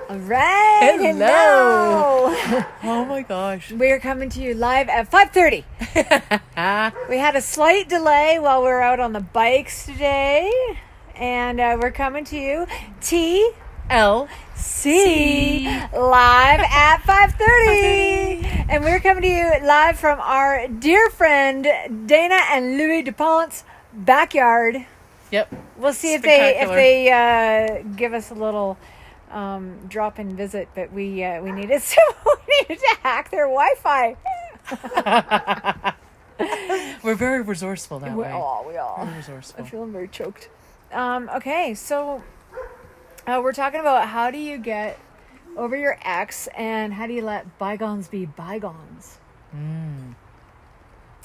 All right. Hello. Oh my gosh. We're coming to you live at 5:30. We had a slight delay while we were out on the bikes today. And we're coming to you TLC live at 5:30. And we're coming to you live from our dear friend Dana and Louis DuPont's backyard. Yep. We'll see if they give us a little drop-in visit, but we needed to hack their Wi-Fi. We're very resourceful that way. We are. Very resourceful. I'm feeling very choked. Okay, so we're talking about how do you get over your ex and how do you let bygones be bygones?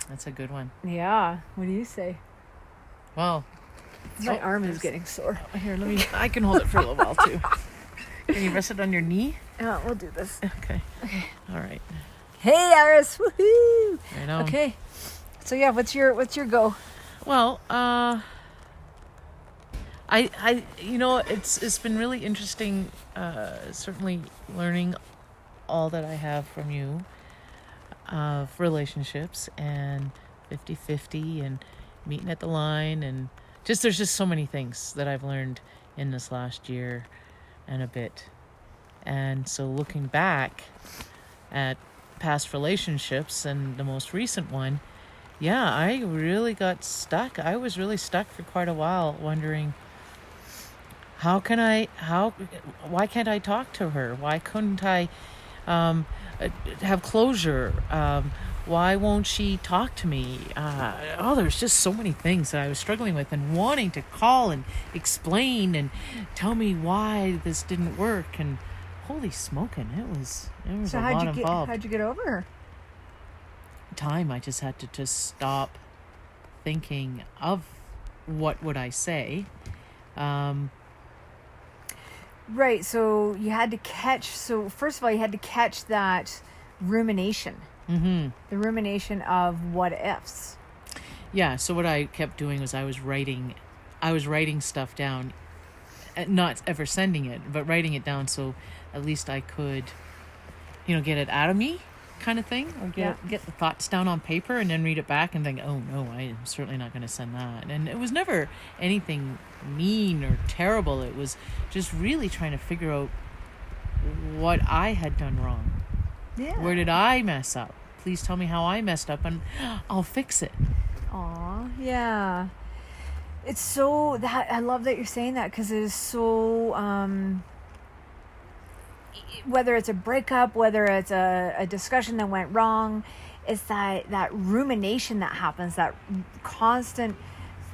That's a good one. Yeah. What do you say? Well, My arm is getting sore. Here, I can hold it for a little while too. Can you rest it on your knee? We'll do this. Okay. All right. Hey, Iris. Woohoo! I know. Okay. So yeah, what's your go? Well, I it's been really interesting, certainly learning all that I have from you of relationships and 50-50 and meeting at the line, and there's just so many things that I've learned in this last year and a bit. And so looking back at past relationships and the most recent one, yeah, I really got stuck. I was really stuck for quite a while, wondering why can't I talk to her? Why couldn't I have closure? Why won't she talk to me? There's just so many things that I was struggling with and wanting to call and explain and tell me why this didn't work. And holy smoking, it was So a lot involved. how'd you get over her? Time. I just had to stop thinking of what would I say. Right. So you had to catch. So first of all, you had to catch that rumination. Mm-hmm. The rumination of what ifs. Yeah. So what I kept doing was I was writing stuff down, not ever sending it, but writing it down so at least I could, get it out of me, kind of thing, or get the thoughts down on paper and then read it back and think, oh no, I'm certainly not going to send that. And it was never anything mean or terrible. It was just really trying to figure out what I had done wrong. Yeah. Where did I mess up? Please tell me how I messed up and I'll fix it. Aw, yeah. It's so that I love that you're saying that, because it is so whether it's a breakup, whether it's a discussion that went wrong, it's that rumination that happens, that constant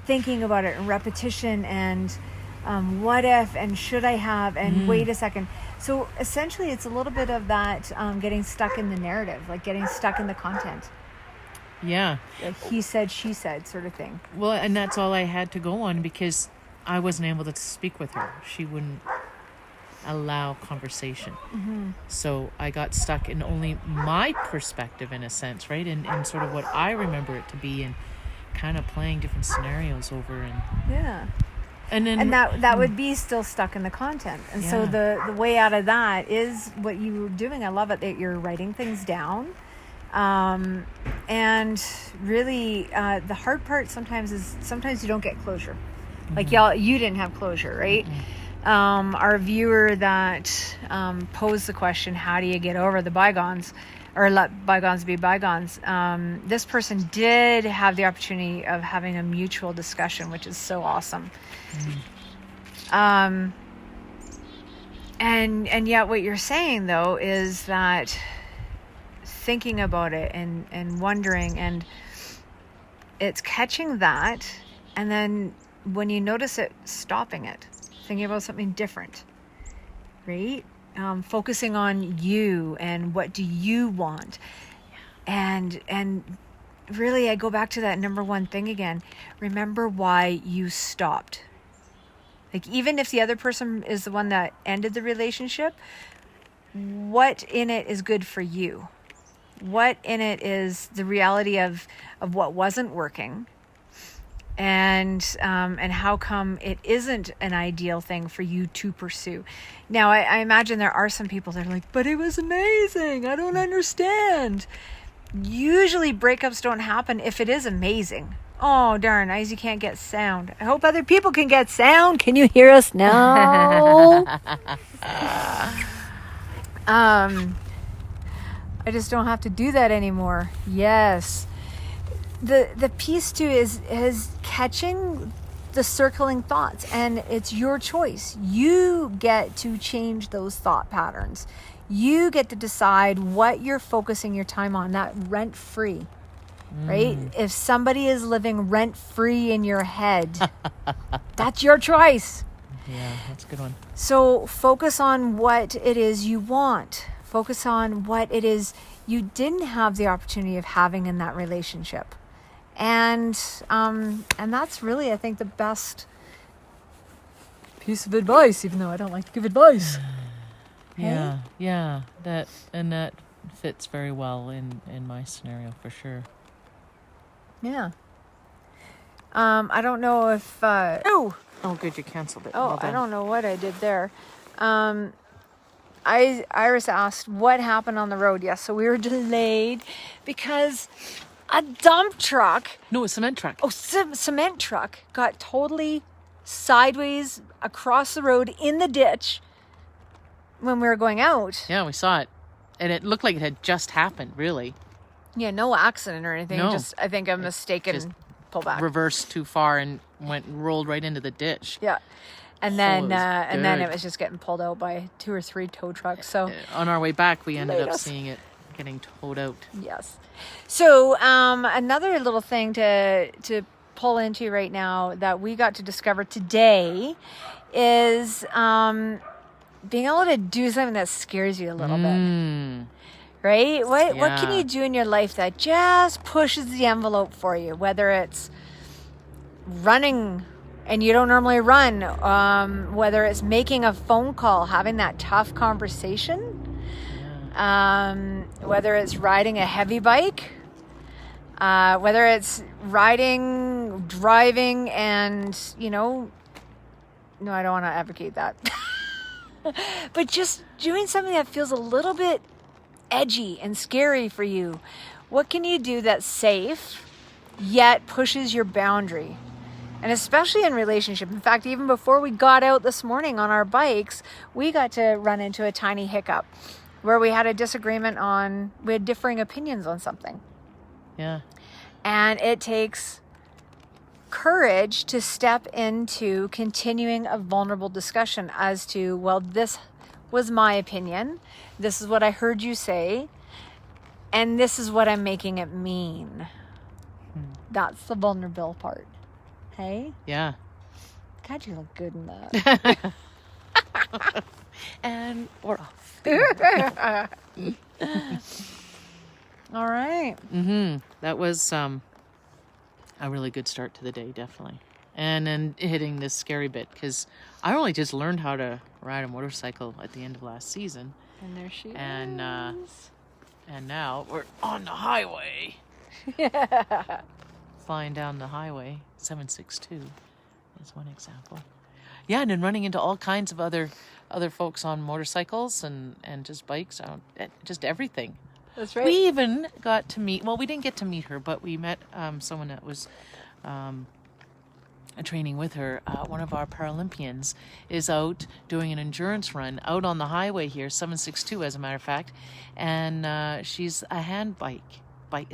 thinking about it and repetition and what if and should I have and wait a second. So essentially it's a little bit of that getting stuck in the narrative, like getting stuck in the content. Yeah. Like he said, she said sort of thing. Well, and that's all I had to go on because I wasn't able to speak with her. She wouldn't allow conversation. Mm-hmm. So I got stuck in only my perspective in a sense, right? And sort of what I remember it to be, and kind of playing different scenarios over. And yeah. And then that would be still stuck in the content. And so the way out of that is what you were doing. I love it that you're writing things down. And really, the hard part sometimes you don't get closure. Mm-hmm. Like you didn't have closure, right? Mm-hmm. Our viewer that posed the question, how do you get over the bygones or let bygones be bygones? This person did have the opportunity of having a mutual discussion, which is so awesome. Mm-hmm. And yet what you're saying though is that thinking about it and wondering, and it's catching that, and then when you notice it, stopping it, thinking about something different, right? Focusing on you and what do you want. And really, I go back to that number one thing again. Remember why you stopped. Like, even if the other person is the one that ended the relationship, what in it is good for you? What in it is the reality of what wasn't working? and how come it isn't an ideal thing for you to pursue. Now, I imagine there are some people that are like, but it was amazing, I don't understand. Usually breakups don't happen if it is amazing. Oh, darn, Izzy can't get sound. I hope other people can get sound. Can you hear us now? I just don't have to do that anymore. Yes. The piece too is catching the circling thoughts, and it's your choice. You get to change those thought patterns. You get to decide what you're focusing your time on, that rent-free, right? If somebody is living rent-free in your head, that's your choice. Yeah, that's a good one. So focus on what it is you want. Focus on what it is you didn't have the opportunity of having in that relationship. And that's really, I think, the best piece of advice, even though I don't like to give advice. Yeah, yeah, that fits very well in my scenario for sure. Yeah. I don't know if Oh, good, you canceled it. Oh, Well done. I don't know what I did there. Iris asked what happened on the road. Yes, so we were delayed because a dump truck, No, a cement truck. cement truck, got totally sideways across the road in the ditch when we were going out. Yeah, we saw it, and it looked like it had just happened. Really, Yeah, no accident or anything. No. Just, I think, a mistaken just pullback. reversed too far and rolled right into the ditch. Yeah. And Oh, then it was it good. was just getting pulled out by 2 or 3 tow trucks. So On our way back, we ended up Latest. seeing it getting towed out. yes. So another little thing to pull into right now that we got to discover today is being able to do something that scares you a little bit. Right? What can Yeah. you do in your life that just pushes the envelope for you? Whether it's running and you don't normally run, whether it's making a phone call, having that tough conversation, whether it's riding a heavy bike, whether it's driving, and, no, I don't want to advocate that. But just doing something that feels a little bit edgy and scary for you. What can you do that's safe yet pushes your boundary? And especially in relationship. In fact, even before we got out this morning on our bikes, we got to run into a tiny hiccup where we had a disagreement we had differing opinions on something. Yeah. And it takes courage to step into continuing a vulnerable discussion as to, well, this was my opinion. This is what I heard you say. And this is what I'm making it mean. That's the vulnerable part. Hey? Yeah. God, you look good in that. And we're off. All right. That was a really good start to the day, definitely. And then hitting this scary bit, because I only just learned how to ride a motorcycle at the end of last season. And there she And is. and now we're on the highway. Yeah. Flying down the highway, 762 is one example. Yeah, and then running into all kinds of other folks on motorcycles and just bikes, just everything. That's right. We even got to meet, well, we didn't get to meet her, but we met someone that was training with her. One of our Paralympians is out doing an endurance run out on the highway here, 762 as a matter of fact, and she's a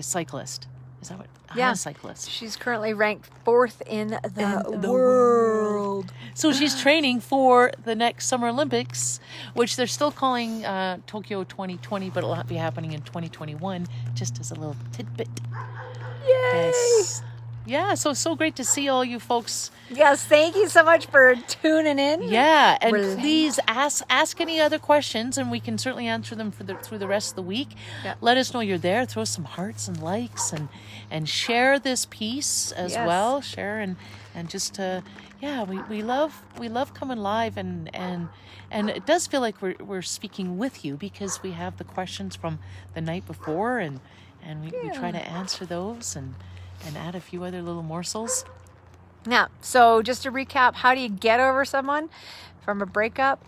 cyclist. Is that what? Yeah. Cyclist. She's currently ranked 4th in the world. So she's training for the next Summer Olympics, which they're still calling Tokyo 2020, but it'll be happening in 2021, just as a little tidbit. Yay! Yes. Yeah, so great to see all you folks. Yes, thank you so much for tuning in. Yeah, and Relax. please ask any other questions, and we can certainly answer them through the rest of the week. Yeah. Let us know you're there. Throw some hearts and likes, and share this piece as well. Share and just we love coming live, and it does feel like we're speaking with you because we have the questions from the night before, and we try to answer those and add a few other little morsels. Now, so just to recap, how do you get over someone from a breakup?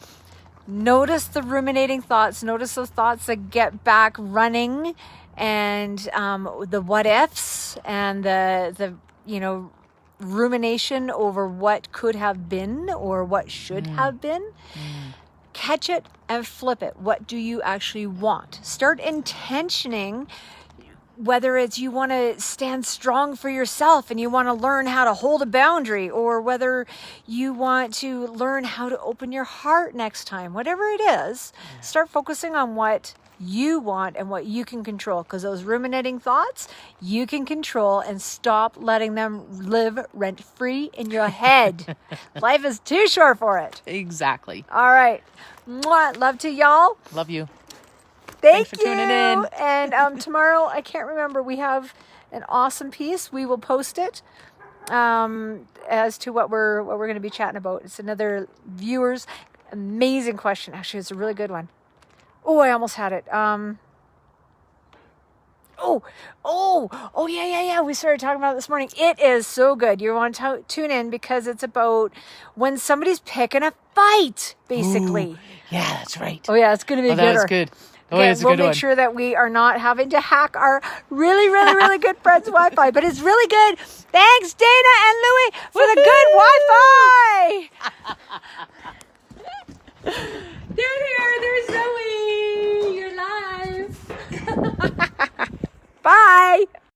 Notice the ruminating thoughts. Notice those thoughts that get back running, and the what ifs, and the rumination over what could have been or what should have been. Catch it and flip it. What do you actually want? Start intentioning, whether it's you want to stand strong for yourself and you want to learn how to hold a boundary, or whether you want to learn how to open your heart next time. Whatever it is, start focusing on what you want and what you can control, because those ruminating thoughts you can control, and stop letting them live rent-free in your head. Life is too short for it. Exactly. All right. Mwah. Love to y'all. Love you. Thanks for tuning in. And tomorrow, I can't remember, we have an awesome piece. We will post it as to what we're going to be chatting about. It's another viewer's amazing question. Actually, it's a really good one. Oh, I almost had it. Yeah. We started talking about it this morning. It is so good. You want to tune in, because it's about when somebody's picking a fight, basically. Ooh, yeah, that's right. Oh, yeah, it's going to be good. That's good. Oh, Okay, it's a we'll good make one. sure that we are not having to hack our really, really, really good friend's Wi-Fi, but it's really good. Thanks, Dana and Louie, for the good Wi-Fi.